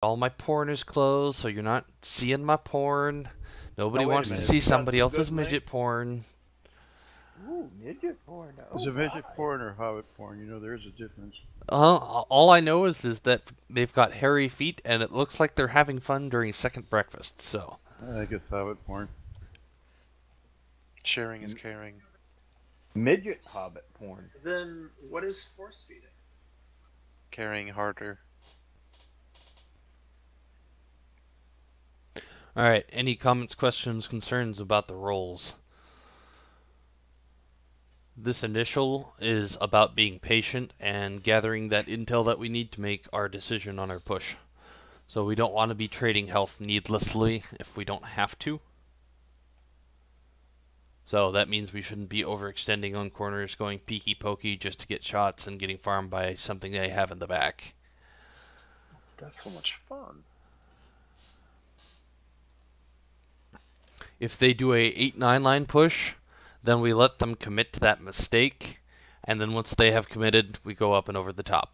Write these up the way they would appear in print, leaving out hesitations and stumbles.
All my porn is closed, so you're not seeing my porn. Nobody wait a wants to minute. see You got somebody some else's good midget porn. Ooh, midget porn. Is Oh it midget my. porn or hobbit porn? You know, there's a difference. All I know is that they've got hairy feet, and it looks like they're having fun during second breakfast. So I think it's hobbit porn. Sharing is caring. Midget hobbit porn. Then what is force feeding? Caring harder. all right, any comments, questions, concerns about the roles? This initial is about being patient and gathering that intel that we need to make our decision on our push. So we don't want to be trading health needlessly if we don't have to. So that means we shouldn't be overextending on corners, going peeky pokey just to get shots and getting farmed by something they have in the back. That's so much fun. If they do a 8-9 line push, then we let them commit to that mistake, and then once they have committed, we go up and over the top.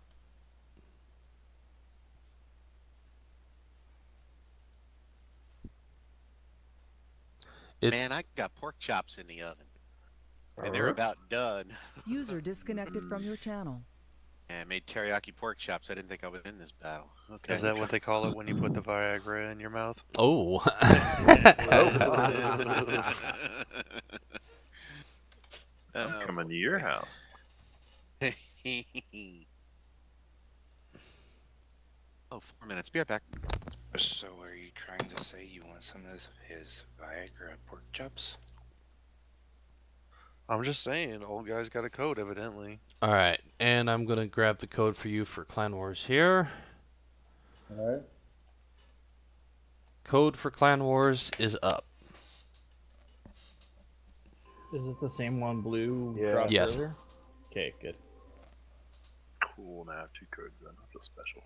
Man, I got pork chops in the oven, and they're about done. User disconnected from your channel. And I made teriyaki pork chops. I didn't think I would win this battle. Okay. Is that what they call it when you put the Viagra in your mouth? Oh. I'm coming to your house. Oh, 4 minutes. Be right back. So are you trying to say you want some of his Viagra pork chops? I'm just saying, old guy's got a code, evidently. Alright, and I'm going to grab the code for you for Clan Wars here. Alright. Code for Clan Wars is up. Is it the same one blue Yeah. dropped Yes. earlier? Okay, good. Cool, now I have 2 codes then. I feel special.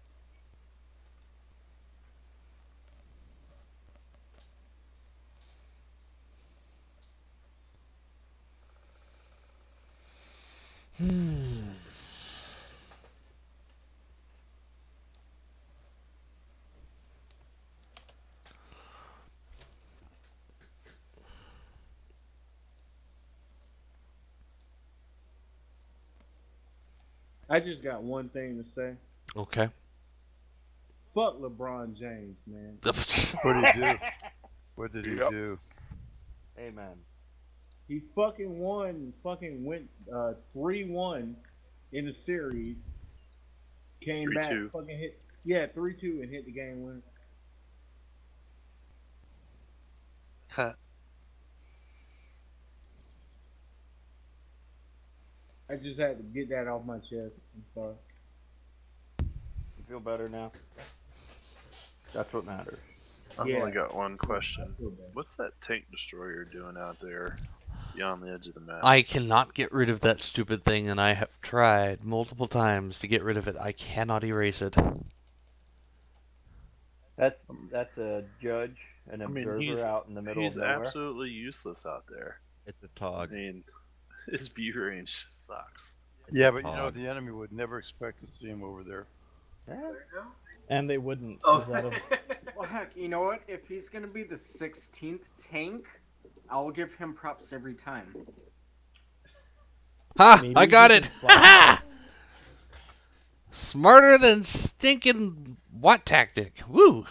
I just got one thing to say. Okay. Fuck LeBron James, man. What did he do? What did he do? Amen. He fucking won, fucking went 3-1 in the series. Came back, 3-2. fucking hit, yeah, 3-2 and hit the game winner. Huh. I just had to get that off my chest. I'm sorry. You feel better now? That's what matters. I've Yeah. only got one question. I feel bad. What's that tank destroyer doing out there beyond the edge of the map? I cannot get rid of that stupid thing, and I have tried multiple times to get rid of it. I cannot erase it. That's a judge, an I mean, observer he's- out in the middle of He's nowhere. absolutely useless out there. It's a I tog. mean, his view range sucks. Yeah, but you know, the enemy would never expect to see him over there. Yeah. And they wouldn't. Oh. Is that a... Well, heck, you know what? If he's gonna be the 16th tank, I'll give him props every time. Ha! Maybe I got he it! can fly. Ha! Smarter than stinking what tactic? Woo!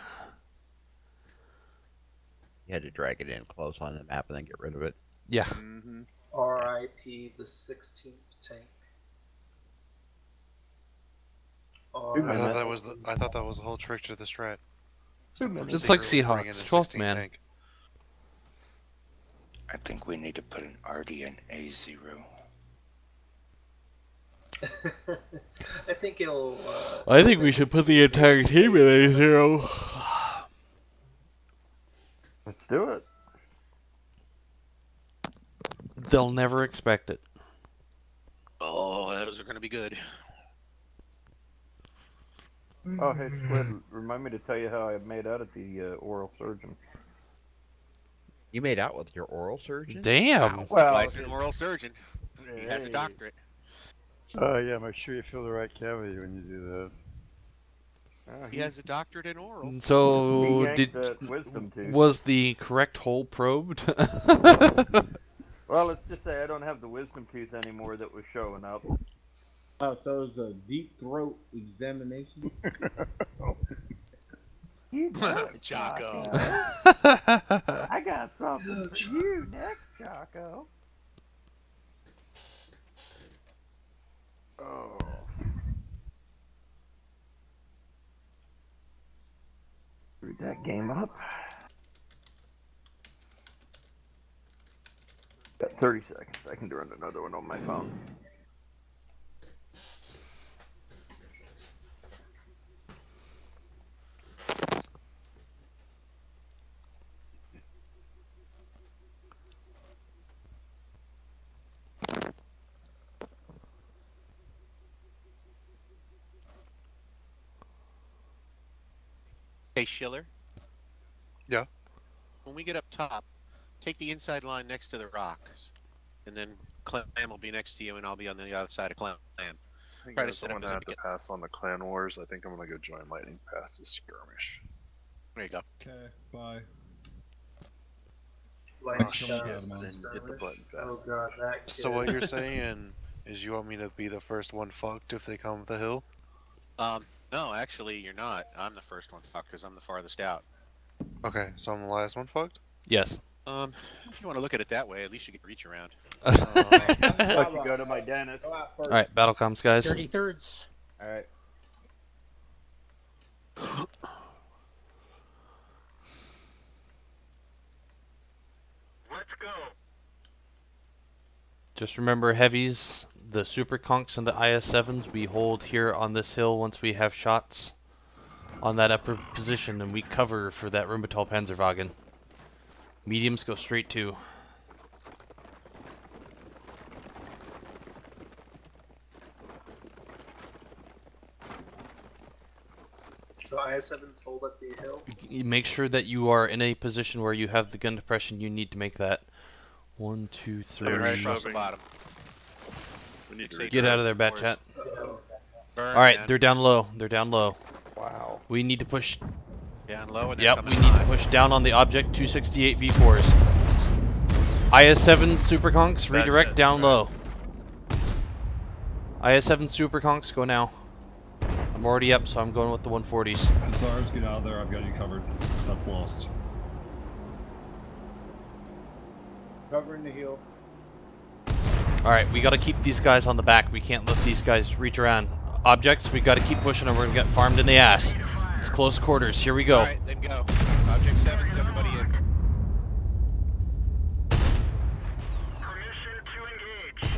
You had to drag it in close on the map and then get rid of it. Yeah. Mm-hmm. R.I.P. the 16th tank. I thought that was the whole trick to the strat. It's like Seahawks, 12th man. I think we need to put an RD in A0. I think it'll. I think we should put the entire team in A0. Let's do it. They'll never expect it. Oh, those are going to be good. Oh, hey, Squid, remind me to tell you how I made out at the oral surgeon. You made out with your oral surgeon? Damn. Wow. Well, Licensed oral surgeon. He has a doctorate. Oh, yeah, make sure you fill the right cavity when you do He has a doctorate in oral. So, He yanked that wisdom tooth. was the correct hole probed? Well, let's just say I don't have the wisdom tooth anymore that was showing up. Oh, so it's a deep throat examination? You next, Jocko. I got something for you next, Jocko. Oh. Screwed that game up. Got 30 seconds. I can run another one on my phone. Hey, Schiller. Yeah. When we get up top, take the inside line next to the rocks, and then Clam will be next to you, and I'll be on the other side of Clam. Hey Try to guys, set I'm up gonna as have a to begin- pass on the clan wars. I think I'm gonna go join Lightning Pass to skirmish. There you go. Okay, bye. Oh shit! I didn't hit the button fast. god, that So what you're saying is you want me to be the first one fucked if they come up the hill? No, actually, you're not. I'm the first one fucked because I'm the farthest out. Okay, so I'm the last one fucked? Yes. If you want to look at it that way, at least you get reach around. I should go to my dentist. Alright, battle comms, guys. 33rds. Alright. Let's go. Just remember, heavies, the super conks and the IS-7s we hold here on this hill once we have shots on that upper position, and we cover for that Rheinmetall Panzerwagen. Mediums go straight to. So IS-7s hold up the hill. Make sure that you are in a position where you have the gun depression you need to make that. 1, 2, 3. Right across the bottom. We need to Get Get out of there, bat chat. Burn, Alright, man. they're down low. They're down low. Wow. We need to push. Down low and they're Yep, coming we need to high. push down on the object 268 V4s. IS-7 super conks, redirect down low. IS-7 super conks, go now. I'm already up, so I'm going with the 140s. Hussars, get out of there. I've got you covered. That's lost. Covering the hill. Alright, we gotta keep these guys on the back. We can't let these guys reach around. Objects, we gotta keep pushing them. We're gonna get farmed in the ass. It's close quarters. Here we go. Alright, then go. Object 7's everybody in. Permission to engage.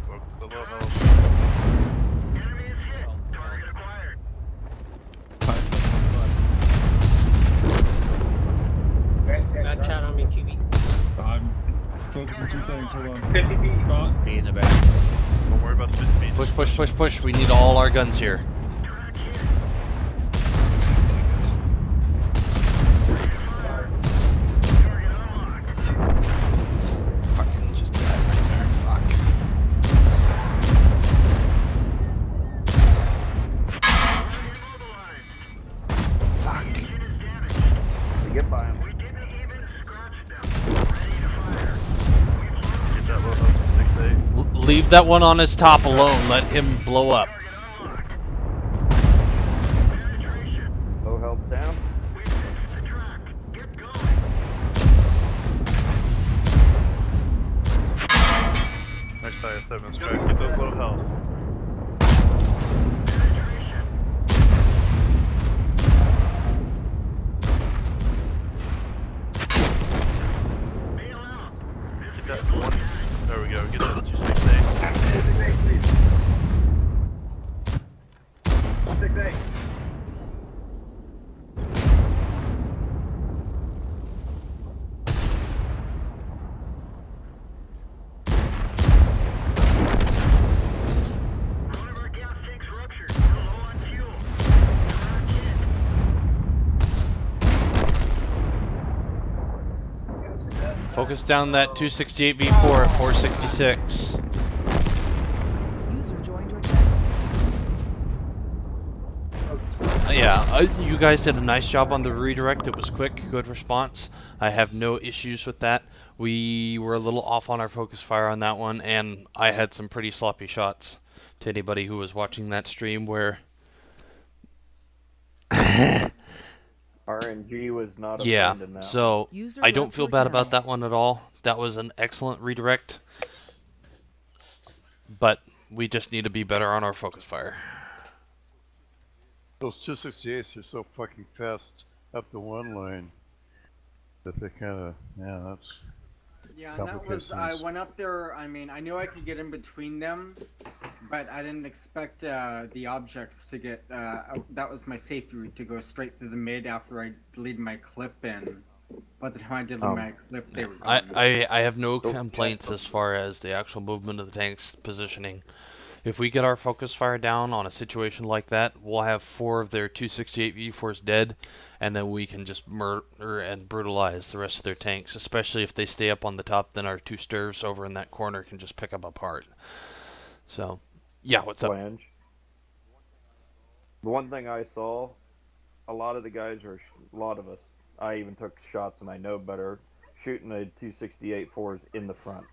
focus the low health. Enemy is hit. Target acquired. That chat on me, TV. I'm focusing two things. Hold on. 50 feet. Shot. Be in the back. Don't worry about the 50 feet. Push, push, push, push. We need all our guns here. Fucking just died right there. Fuck. Fuck. We get by him. Get that low health from 6-8. Leave that one on his top alone. Let him blow up. Low health down. Next IS-7's crack. Get those low healths. Get that 20. There we go. Get that 268. 6-8. One of our gas tanks ruptured. We're low on fuel. Focus down that 268 V4 at 466. User joined your channel. Yeah, You guys did a nice job on the redirect. It was quick, good response. I have no issues with that. We were a little off on our focus fire on that one, and I had some pretty sloppy shots to anybody who was watching that stream where... RNG was not a Yeah, friend in that so User I don't left feel your bad about channel. that one at all. That was an excellent redirect. But we just need to be better on our focus fire. Those 268s are so fucking fast up the one lane that they kind of, yeah, that's... Yeah, and that was, I went up there, I mean, I knew I could get in between them, but I didn't expect the objects to get, that was my safety route, to go straight through the mid after I deleted my clip, and by the time I deleted my clip, they were gone. I have no complaints as far as the actual movement of the tank's positioning. If we get our focus fire down on a situation like that, we'll have 4 of their 268 V4s dead, and then we can just murder and brutalize the rest of their tanks, especially if they stay up on the top, then our 2 stirves over in that corner can just pick them apart. So, yeah, what's up? Flange. The one thing I saw, a lot of the guys, or a lot of us, I even took shots and I know better, shooting the 268 4s in the front.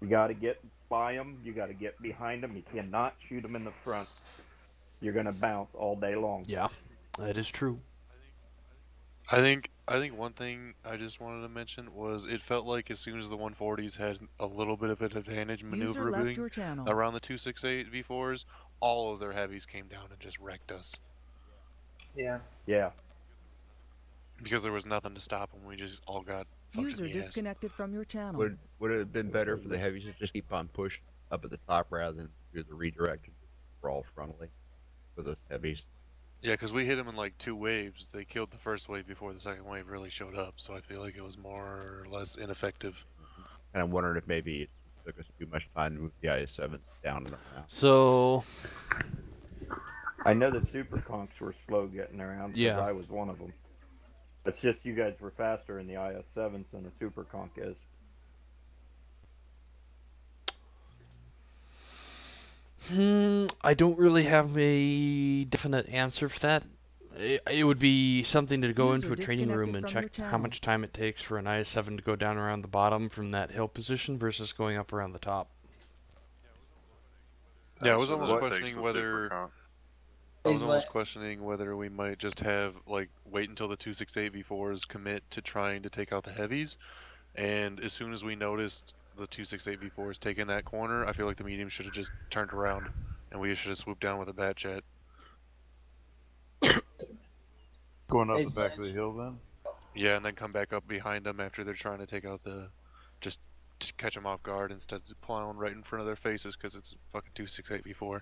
You got to get by them. You got to get behind them. You cannot shoot them in the front. You're going to bounce all day long. Yeah, that is true. I think one thing I just wanted to mention was it felt like as soon as the 140s had a little bit of an advantage maneuvering around the 268 V4s, all of their heavies came down and just wrecked us. Yeah. Yeah. Because there was nothing to stop them. We just all got User disconnected from your channel. Would it have been better for the heavies to just keep on pushing up at the top rather than do the redirect and brawl frontally for those heavies? Yeah, because we hit them in like 2 waves. They killed the first wave before the second wave really showed up, so I feel like it was more or less ineffective. And I'm wondering if maybe it took us too much time to move the IS-7 down and around. So... I know the super conks were slow getting around, because I was one of them. It's just you guys were faster in the IS-7s than the super conk is. I don't really have a definite answer for that. It would be something to go into a training room and check how much time it takes for an IS-7 to go down around the bottom from that hill position versus going up around the top. Yeah, I was almost questioning whether... I was almost questioning whether we might just have, like, wait until the 268 V4s commit to trying to take out the heavies, and as soon as we noticed the 268 V4s taking that corner, I feel like the medium should have just turned around, and we should have swooped down with a bat jet. Going up the back of the hill then? Yeah, and then come back up behind them after they're trying to take out the... just to catch them off guard instead of plowing right in front of their faces because it's fucking 268 V4.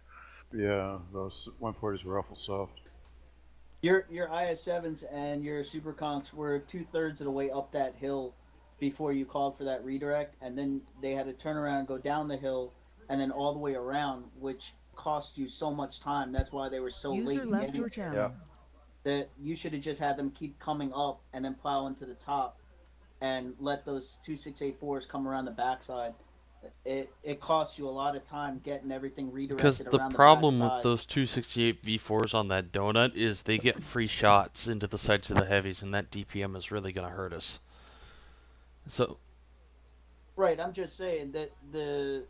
Yeah, those 140s were awful soft. Your IS-7s and your Super Conks were 2/3 of the way up that hill before you called for that redirect, and then they had to turn around and go down the hill and then all the way around, which cost you so much time. That's why they were so late. Left your channel. Yeah. That you should have just had them keep coming up and then plow into the top and let those 268-4s come around the backside. It costs you a lot of time getting everything redirected because the around problem the with those 268 V4s on that donut is they get free shots into the sights of the heavies, and that DPM is really going to hurt us. So, right, I'm just saying that the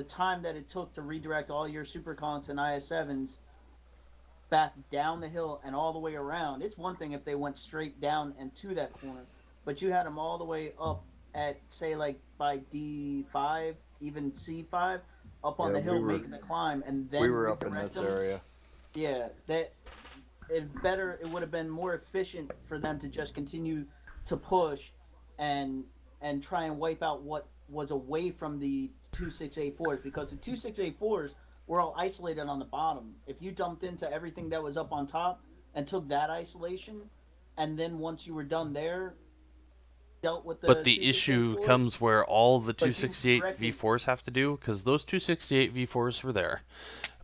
time that it took to redirect all your Super Conks and IS-7s back down the hill and all the way around, it's one thing if they went straight down and to that corner, but you had them all the way up at, say, like by D5, even C5, up on the hill making the climb, and then we were up in this area. Yeah, that it would have been more efficient for them to just continue to push and try and wipe out what was away from the 268-4s, because the 268-4s were all isolated on the bottom. If you dumped into everything that was up on top and took that isolation, and then once you were done there, dealt with the... But the issue comes where all the 268 V4s have to do, because those 268 V4s were there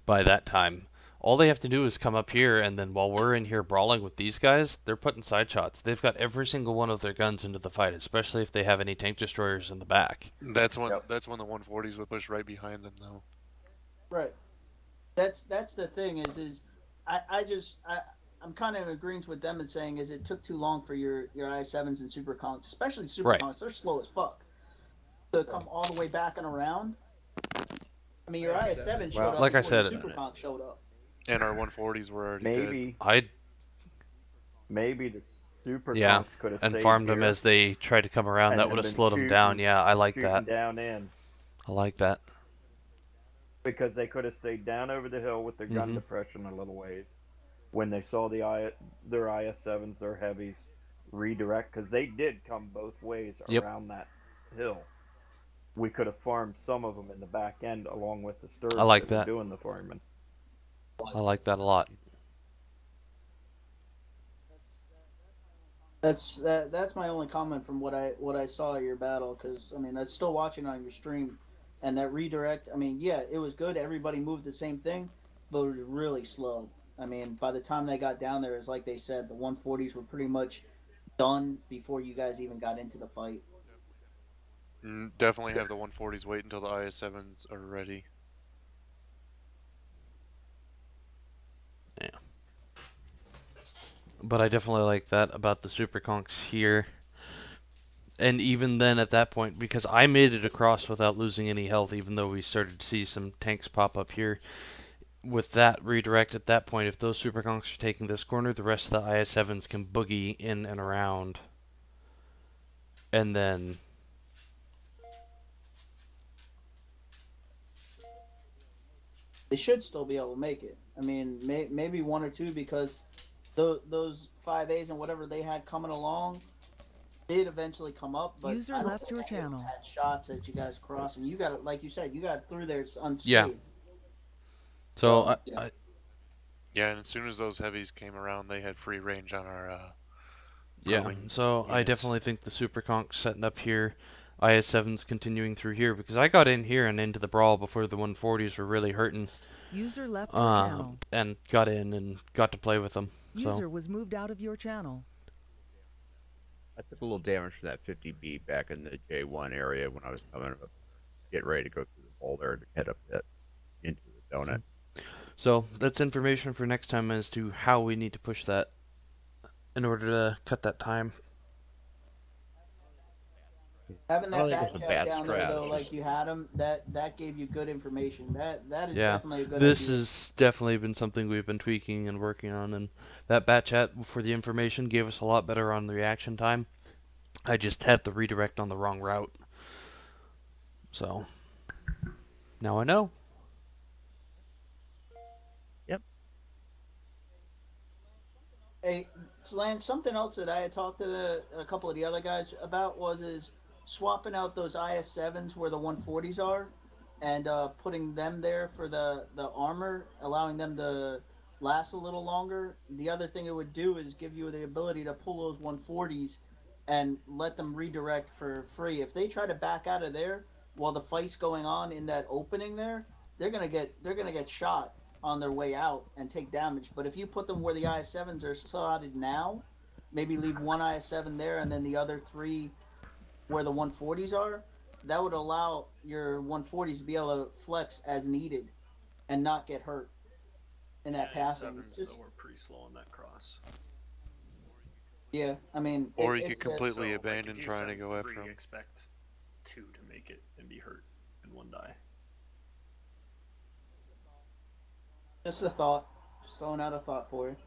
by that time. All they have to do is come up here, and then while we're in here brawling with these guys, they're putting side shots. They've got every single one of their guns into the fight, especially if they have any tank destroyers in the back. That's when the 140s would push right behind them, though. Right. That's the thing is I I'm kind of in agreement with them in saying is it took too long for your IS-7s and Super Conks, especially Super Conks. They're slow as fuck. To come all the way back and around. I mean, your IS-7 showed up like before I said, the Super Conk showed up. And our 140s were already maybe dead. maybe the Super Yeah, Conks could have and stayed farmed here them as they tried to come around. That would have slowed them down. Yeah, I like that. Down in. I like that. Because they could have stayed down over the hill with their gun depression a little ways. When they saw their IS-7s, their heavies redirect, because they did come both ways around that hill. We could have farmed some of them in the back end along with the Sturge I like that. doing the farming. I like that a lot. That's my only comment from what I saw of your battle, because I mean I'm still watching on your stream, and that redirect. I mean, yeah, it was good. Everybody moved the same thing, but it was really slow. I mean, by the time they got down there, it's like they said, the 140s were pretty much done before you guys even got into the fight. Definitely have the 140s wait until the IS-7s are ready. Yeah. But I definitely like that about the Super Conks here. And even then at that point, because I made it across without losing any health, even though we started to see some tanks pop up here. With that redirect at that point, if those Super Conks are taking this corner, the rest of the IS-7s can boogie in and around. And then they should still be able to make it. I mean, maybe one or two, because those 5As and whatever they had coming along did eventually come up. But User left your channel. Had shots at you guys crossing. You got it, like you said, you got through there unscathed. Yeah. So yeah, and as soon as those heavies came around, they had free range on our. Yeah. So I definitely think the Super Conks setting up here. IS-7's continuing through here, because I got in here and into the brawl before the 140s were really hurting. User left your channel. And got in and got to play with them. User was moved out of your channel. I took a little damage from that 50B back in the J1 area when I was coming up, get ready to go through the boulder to head up that into the donut. So that's information for next time as to how we need to push that in order to cut that time. Having that back chat down there, though, like you had them, that gave you good information. That is definitely a good This idea. has definitely been something we've been tweaking and working on, and that bat chat for the information gave us a lot better on the reaction time. I just had the redirect on the wrong route. So now I know. Yep. Hey, Lance, something else that I had talked to a couple of the other guys about was swapping out those IS-7s where the 140s are, and putting them there for the armor, allowing them to last a little longer. The other thing it would do is give you the ability to pull those 140s and let them redirect for free. If they try to back out of there while the fight's going on in that opening there, they're gonna get shot on their way out and take damage. But if you put them where the IS-7s are slotted now, maybe leave one IS-7 there and then the other three where the 140s are, that would allow your 140s to be able to flex as needed and not get hurt in that passing. Sevens though were pretty slow on that cross. Yeah, I mean, or you could completely abandon trying to go after them. Expect two to make it and be hurt and one die. Just a thought. Just throwing out a thought for you.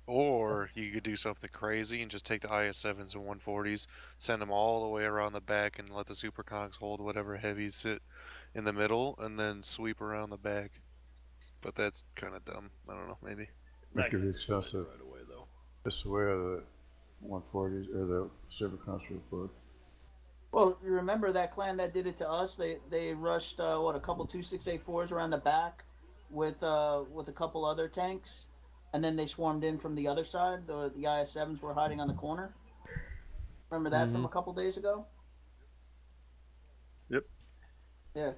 Or you could do something crazy and just take the IS-7s and 140s, send them all the way around the back, and let the Super Conks hold whatever heavies sit in the middle, and then sweep around the back. But that's kind of dumb. I don't know, maybe. Make it expensive. Right away, though. Just the way the 140s or the Super Conks were put. Well, you remember that clan that did it to us? They rushed a couple 2684s around the back with a couple other tanks, and then they swarmed in from the other side. The IS-7s were hiding on the corner. Remember that from a couple days ago? Yep. Yeah.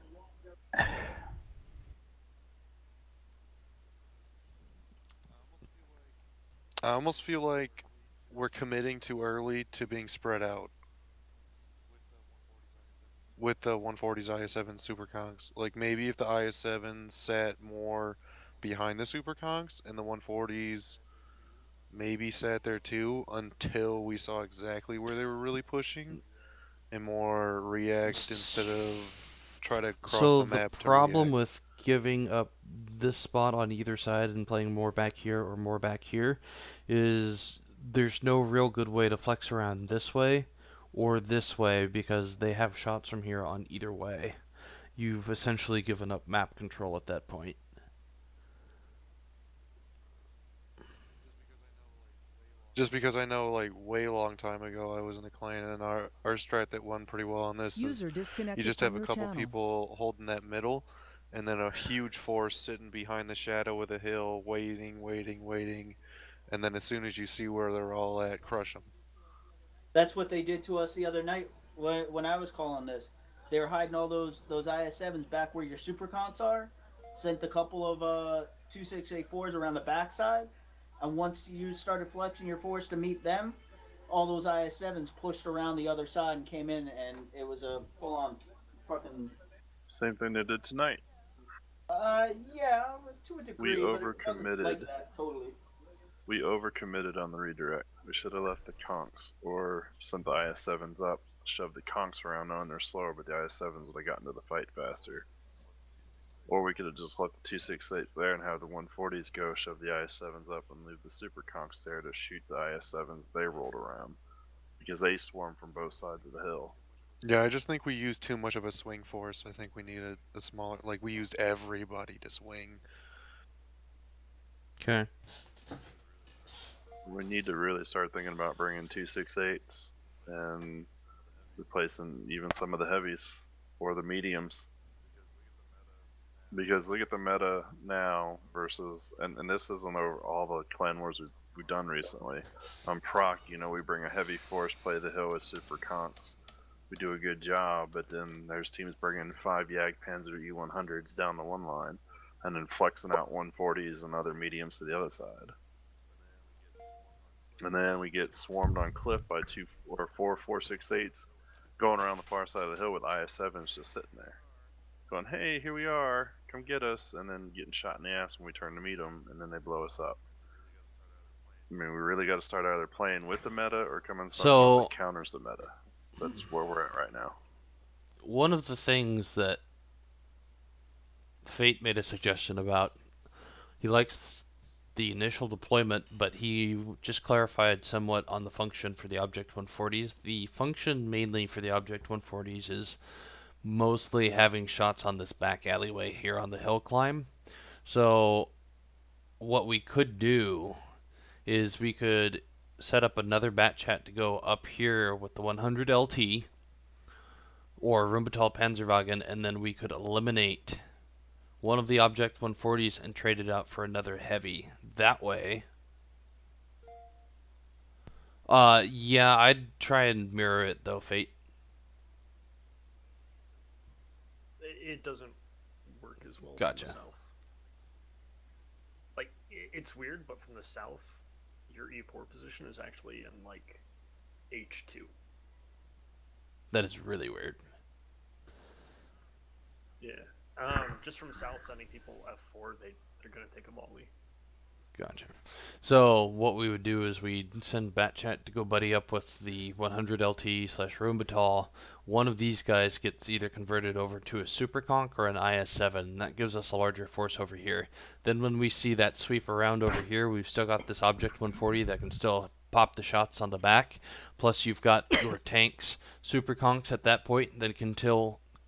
I almost feel like we're committing too early to being spread out with the 140s IS-7 Super Conks. Like maybe if the IS-7 sat more behind the Super Conks and the 140s maybe sat there too until we saw exactly where they were really pushing, and more react instead of try to cross So the the map to problem react. with giving up this spot on either side and playing more back here or more back here is there's no real good way to flex around this way or this way because they have shots from here on either way. You've essentially given up map control at that point. Just because I know, like, way long time ago, I was in a clan, and our strat that won pretty well on this is you just have a couple people holding that middle, and then a huge force sitting behind the shadow of the hill, waiting, and then as soon as you see where they're all at, crush them. That's what they did to us the other night when I was calling this. They were hiding all those IS-7s back where your super cons are. Sent a couple of 2684s around the backside, and once you started flexing your force to meet them, all those IS-7s pushed around the other side and came in, and it was a full-on fucking. Same thing they did tonight. Yeah, to a degree. We overcommitted. But it wasn't like that, totally. We overcommitted on the redirect. We should have left the conks or sent the IS-7s up, shoved the conks around knowing they're slower, but the IS-7s would have gotten to the fight faster. Or we could have just left the 268 there and have the 140s go, shove the IS-7s up, and leave the super conks there to shoot the IS-7s they rolled around. Because they swarm from both sides of the hill. Yeah, I just think we used too much of a swing force. I think we needed a smaller, like, we used everybody to swing. Okay. We need to really start thinking about bringing 268s and replacing even some of the heavies or the mediums. Because look at the meta now versus, and this isn't over all the clan wars we've done recently. On proc, you know, we bring a heavy force, play the hill with super conks. We do a good job, but then there's teams bringing 5 Jagdpanzer E100s down the one line, and then flexing out 140s and other mediums to the other side. And then we get swarmed on cliff by 2 or 4 468s going around the far side of the hill with IS-7s just sitting there. Going, hey, here we are, come get us, and then getting shot in the ass when we turn to meet them, and then they blow us up. I mean, we really got to start either playing with the meta or coming something that counters the meta. That's where we're at right now. One of the things that Fate made a suggestion about, he likes the initial deployment, but he just clarified somewhat on the function for the Object 140s. The function mainly for the Object 140s is mostly having shots on this back alleyway here on the hill climb. So what we could do is we could set up another bat chat to go up here with the 100 LT or Rumbatal Panzerwagen, and then we could eliminate one of the Object 140s and trade it out for another heavy. That way. Yeah, I'd try and mirror it though, Fate. It doesn't work as well Gotcha. from the south. Like, it's weird, but from the south, your E4 position is actually in, like, H2. That is really weird. Yeah. Just from south, sending people F4, they're going to take a volley. Gotcha. So what we would do is we'd send Batchat to go buddy up with the 100 LT / Rumbatal. One of these guys gets either converted over to a Super Conk or an IS-7, and that gives us a larger force over here. Then when we see that sweep around over here, we've still got this Object 140 that can still pop the shots on the back. Plus you've got your tanks, Super Conks at that point, that can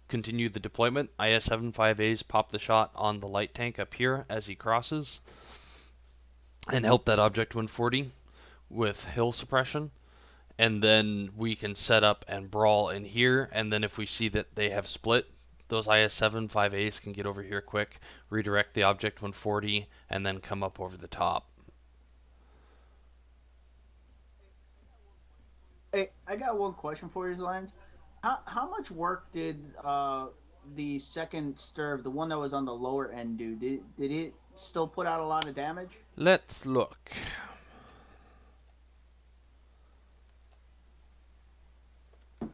continue the deployment. IS-7 5As pop the shot on the light tank up here as he crosses, and help that Object 140 with hill suppression, and then we can set up and brawl in here, and then if we see that they have split, those IS-7 5As can get over here quick, redirect the Object 140, and then come up over the top. Hey, I got one question for you, Zland. How much work did the second Sturv, the one that was on the lower end, do? Did it still put out a lot of damage? Let's look. Oh,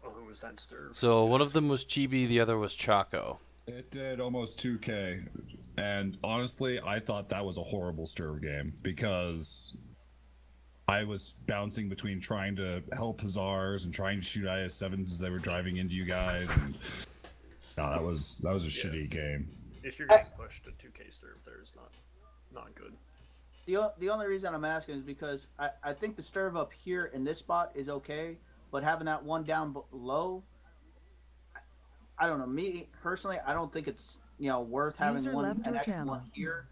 who was that Sturv? So one of them was Chibi, the other was Chaco. It did almost 2k, and honestly, I thought that was a horrible Sturv game because I was bouncing between trying to help Hussars and trying to shoot IS-7s as they were driving into you guys. And no, that was a shitty game. If you're getting pushed to 2K stirp, there's not good. The only reason I'm asking is because I think the stirp up here in this spot is okay, but having that one down low, I don't know. Me personally, I don't think it's worth having an extra one here.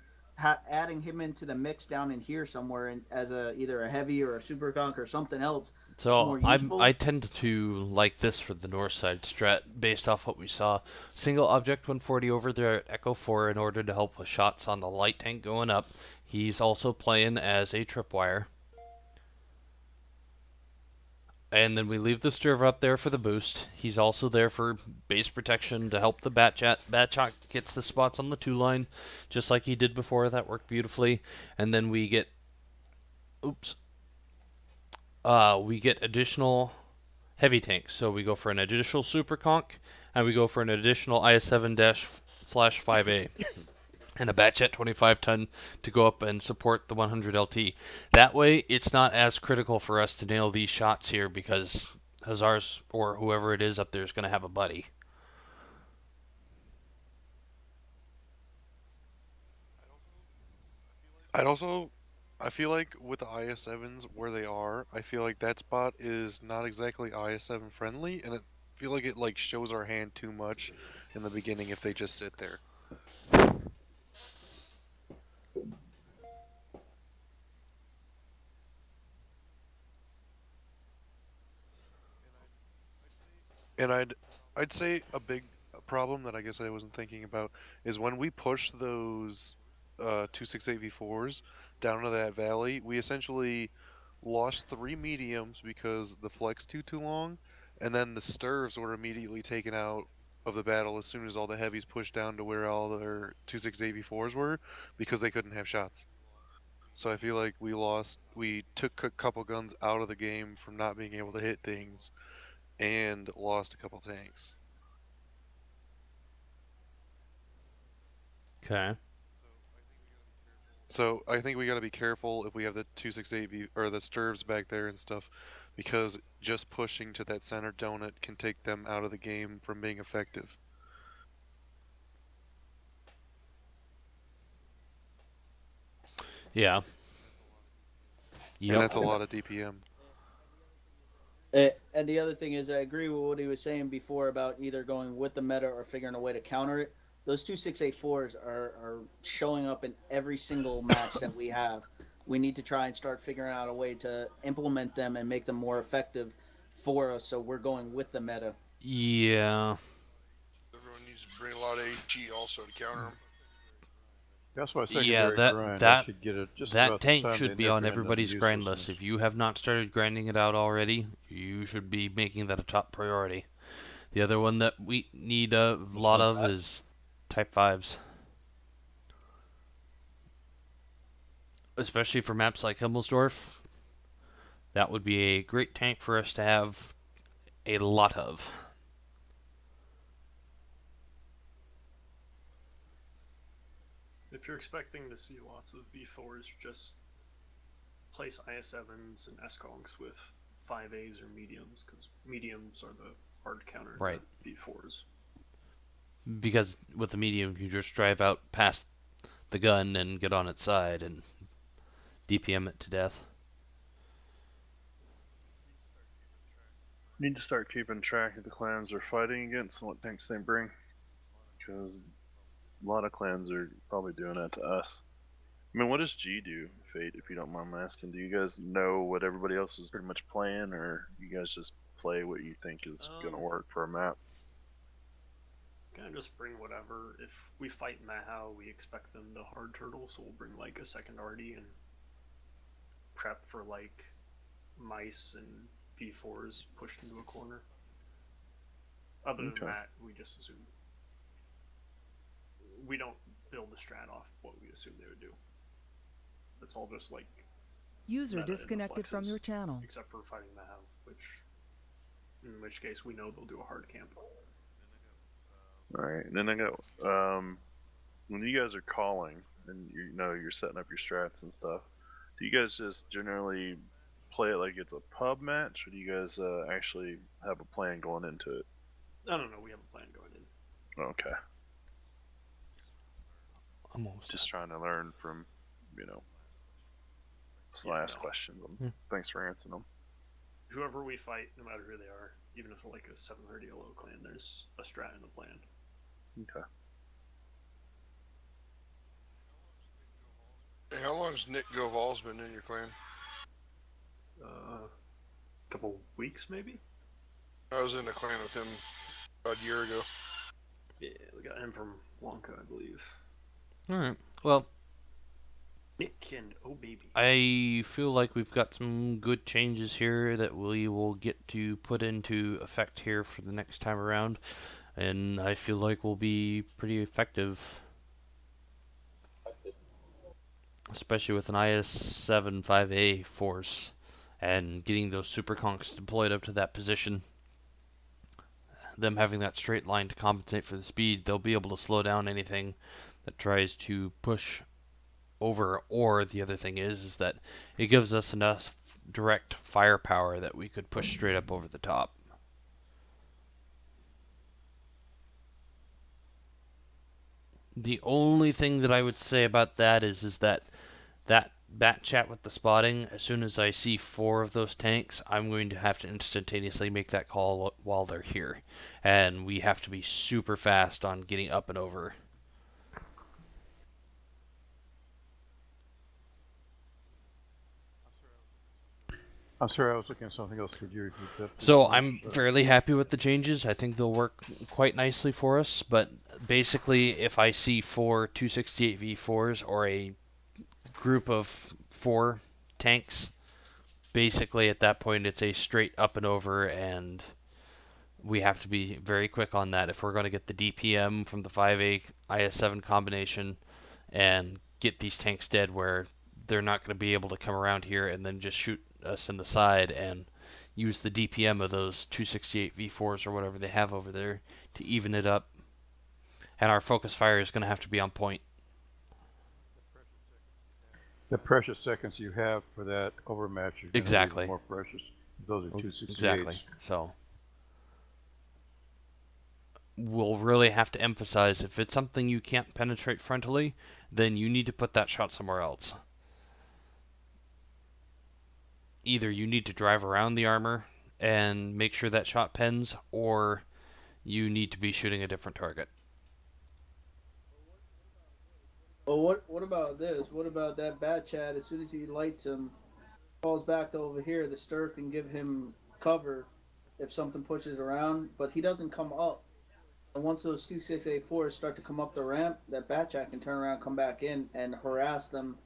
Adding him into the mix down in here somewhere as either a heavy or a super conk or something else. So I tend to like this for the north side strat based off what we saw. Single object 140 over there at Echo 4 in order to help with shots on the light tank going up. He's also playing as a tripwire. And then we leave the stirp up there for the boost. He's also there for base protection to help the Batshot. Batshot gets the spots on the 2 line, just like he did before. That worked beautifully. And then we get... Oops. We get additional heavy tanks. So we go for an additional super conk, and we go for an additional IS-7-/5A. And a Batshot 25-ton to go up and support the 100 LT. That way, it's not as critical for us to nail these shots here because Hussars or whoever it is up there is going to have a buddy. I feel like with the IS-7s where they are, I feel like that spot is not exactly IS-7 friendly, and I feel like it shows our hand too much in the beginning if they just sit there. And I'd say a big problem that I guess I wasn't thinking about is when we push those 268 V4s down to that valley, we essentially lost 3 mediums because the flex too long, and then the stirps were immediately taken out of the battle as soon as all the heavies pushed down to where all their 268 V4s were because they couldn't have shots. So I feel like we took a couple guns out of the game from not being able to hit things and lost a couple tanks. Okay. So I think we got to be careful if we have the 268 or the stirps back there and stuff, because just pushing to that center donut can take them out of the game from being effective. Yeah. Yep. And that's a lot of DPM. And the other thing is, I agree with what he was saying before about either going with the meta or figuring a way to counter it. Those 2684s are showing up in every single match that we have. We need to try and start figuring out a way to implement them and make them more effective for us, so we're going with the meta. Yeah. Everyone needs to bring a lot of AG also to counter them. That's why that tank should be on everybody's grind list. If you have not started grinding it out already, you should be making that a top priority. The other one that we need a lot of is Type 5s. Especially for maps like Himmelsdorf. That would be a great tank for us to have a lot of. If you're expecting to see lots of V4s, just place IS-7s and S-Conks with 5As or mediums, because mediums are the hard counter V4s. Because with the medium, you just drive out past the gun and get on its side and DPM it to death. Need to start keeping track of the clans we're fighting against and what tanks they bring, because a lot of clans are probably doing that to us. I mean, what does G do, Fate, if you don't mind me asking? Do you guys know what everybody else is pretty much playing, or you guys just play what you think is going to work for a map? Kind of just bring whatever. If we fight Mahau, we expect them to hard turtle, so we'll bring like a second Artie and prep for like mice and V4s pushed into a corner. Other than that, we just assume. We don't build the strat off what we assume they would do. It's all just like user disconnected from your channel. Except for fighting Mahau, in which case we know they'll do a hard camp. Alright, and then I got when you guys are calling and you're setting up your strats and stuff, do you guys just generally play it like it's a pub match, or do you guys actually have a plan going into it? I don't know. We have a plan going in. Okay. I'm almost just trying to learn from, some last questions. Thanks for answering them. Whoever we fight, no matter who they are, even if they're like a 730 yellow clan, there's a strat and a plan. Okay. Hey, how long has Nick Goval's been in your clan? A couple weeks, maybe? I was in a clan with him about a year ago. Yeah, we got him from Wonka, I believe. Alright, well, Nick and oh baby. I feel like we've got some good changes here that we will get to put into effect here for the next time around, and I feel like we'll be pretty effective, especially with an IS-7 5A force and getting those super conks deployed up to that position. Them having that straight line to compensate for the speed, they'll be able to slow down anything that tries to push over, or the other thing is that it gives us enough direct firepower that we could push straight up over the top. The only thing that I would say about that is that bat chat with the spotting, as soon as I see 4 of those tanks, I'm going to have to instantaneously make that call while they're here. And we have to be super fast on getting up and over. I'm sorry, I was looking at something else. Could you repeat that? So I'm fairly happy with the changes. I think they'll work quite nicely for us. But basically, if I see 4 268 V4s or a group of 4 tanks, basically at that point it's a straight up and over, and we have to be very quick on that if we're going to get the DPM from the 5A IS-7 combination and get these tanks dead, where they're not going to be able to come around here and then just shoot us in the side and use the DPM of those 268 V4s or whatever they have over there to even it up. And our focus fire is going to have to be on point. The precious seconds you have for that overmatch are exactly more precious. Those are 268s. Exactly. So we'll really have to emphasize, if it's something you can't penetrate frontally, then you need to put that shot somewhere else. Either you need to drive around the armor and make sure that shot pens, or you need to be shooting a different target. Well, what about this? What about that bat chat? As soon as he lights him, falls back to over here, the stir can give him cover if something pushes around, but he doesn't come up. And once those 2684s start to come up the ramp, that bat chat can turn around, come back in, and harass them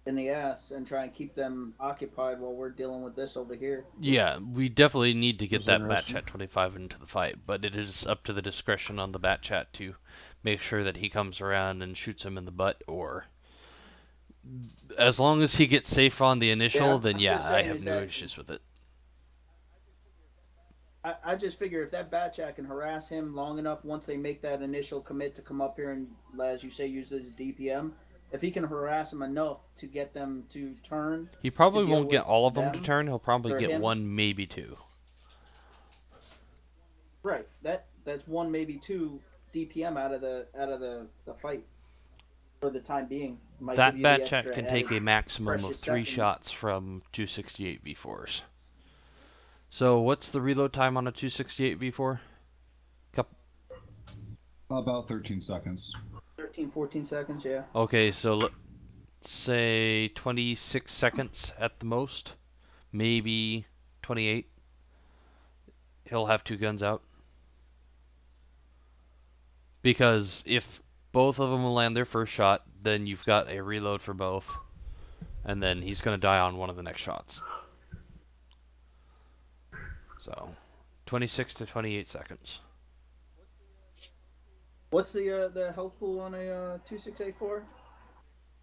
in the ass and try and keep them occupied while we're dealing with this over here. Yeah, we definitely need to get that bat chat 25 into the fight, but it is up to the discretion on the bat chat to make sure that he comes around and shoots him in the butt, or as long as he gets safe on the initial, then yeah, I have no issues with it. I just figure if that bat chat can harass him long enough, once they make that initial commit to come up here and, as you say, use this DPM, if he can harass him enough to get them to turn... He probably won't get all of them to turn. He'll probably get him. 1, maybe 2. Right. That's 1, maybe 2 DPM out of the fight for the time being. That bat chat can take a maximum of 3 shots from 268 V4s. So what's the reload time on a 268 V4? About 13 seconds. 13, 14 seconds, yeah. Okay, so let's say 26 seconds at the most. Maybe 28. He'll have 2 guns out. Because if both of them will land their first shot, then you've got a reload for both. And then he's going to die on one of the next shots. So, 26 to 28 seconds. What's the health pool on a 2684?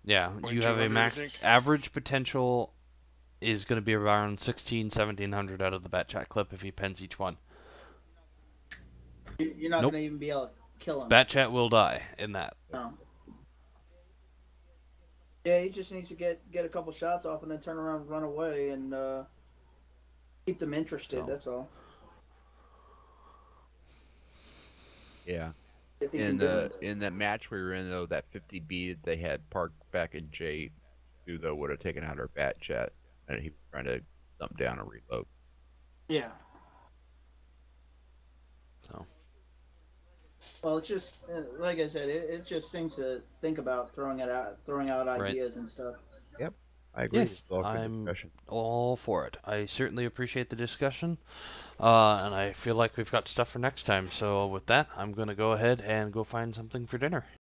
Yeah, you have a max average potential is going to be around 1700 out of the bat chat clip if he pens each one. You're not going to even be able to kill him. Bat chat will die in that. No. Yeah, he just needs to get a couple shots off and then turn around and run away, and Keep them interested. That's all. Yeah. If you In can do it. in that match we were in though, that 50B that they had parked back in J2 though would have taken out our bat jet, and he was trying to dump down and reload. Yeah. So. Well, it's just like I said, it's just things to think about, throwing out ideas and stuff. Yep, I agree. Yes, I'm all for it. I certainly appreciate the discussion, and I feel like we've got stuff for next time. So with that, I'm going to go ahead and go find something for dinner.